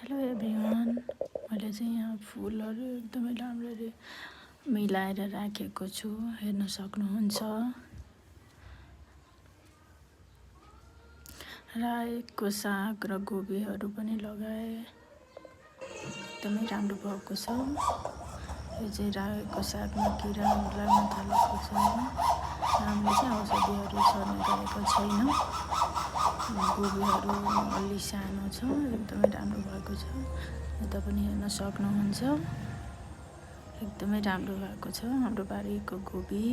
Hello everyone, मैले चाहिँ यहाँ फुलहरू एकदमै राम्ररी मिलाएर राखेको छु, हेर्न सक्नुहुन्छ। रायोको साग र गोबीहरू पनि लगाए, एकदमै राम्रो भएको छ। यो चाहिँ रायोको सागमा किराहरू लाग्न थालेको छ। हामीले चाहिँ औषधिहरू सर्ने गरेको छैन। गोबीहरू अलि सानो छ, एकदमै राम्रो भएको छ। यता पनि हेर्न सक्नुहुन्छ, एकदमै राम्रो भएको छ हाम्रो बारीको गोबी।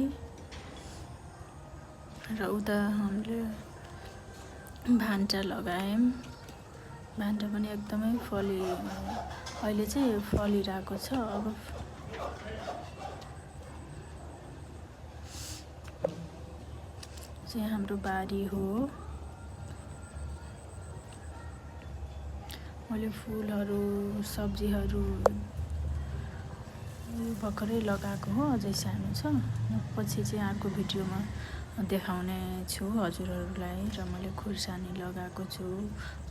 र उता हामीले भान्टा लगायौँ, भान्टा पनि एकदमै अहिले चाहिँ फलिरहेको छ। अब चाहिँ हाम्रो बारी हो। मैले फुलहरू सब्जीहरू भर्खरै लगाएको हो, अझै सानो छ। पछि चाहिँ अर्को भिडियोमा देखाउने छु हजुरहरूलाई। र मैले खुर्सानी लगाएको छु,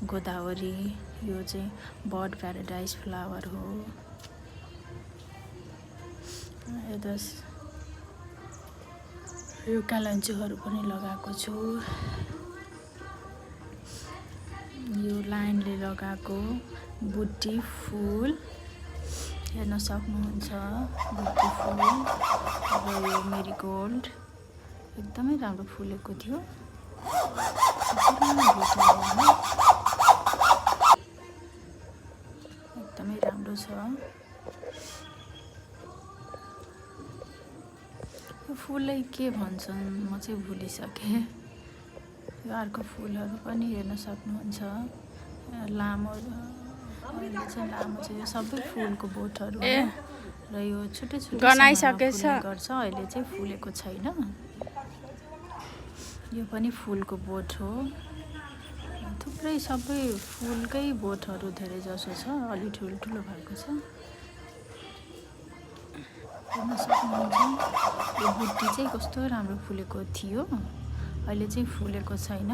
गोदावरी, यो चाहिँ बर्ड प्याराडाइज फ्लावर हो। यता यो कालान्चुहरू पनि लगाएको छु। यो लाइनले लगाएको बुट्टी फुल हेर्न सक्नुहुन्छ, बुट्टी फुल। र यो मेरीगोल्ड एकदमै राम्रो फुलेको थियो। एकदमै राम्रो छ। यो फुललाई के भन्छन् म चाहिँ भुलिसकेँ। यो अर्को फुलहरू पनि हेर्न सक्नुहुन्छ, लामो चाहिँ यो सबै फुलको बोटहरू हो। र यो छुट्टै गनाइसकेछ गर्छ, अहिले चाहिँ फुलेको छैन। यो पनि फुलको बोट हो। थुप्रै सबै फुलकै बोटहरू धेरै जसो छ, अलि ठुल्ठुलो भएको छ। हेर्न सक्नुहुन्छ, यो बुट्टी चाहिँ कस्तो राम्रो फुलेको थियो, अहिले चाहिँ फुलेको छैन।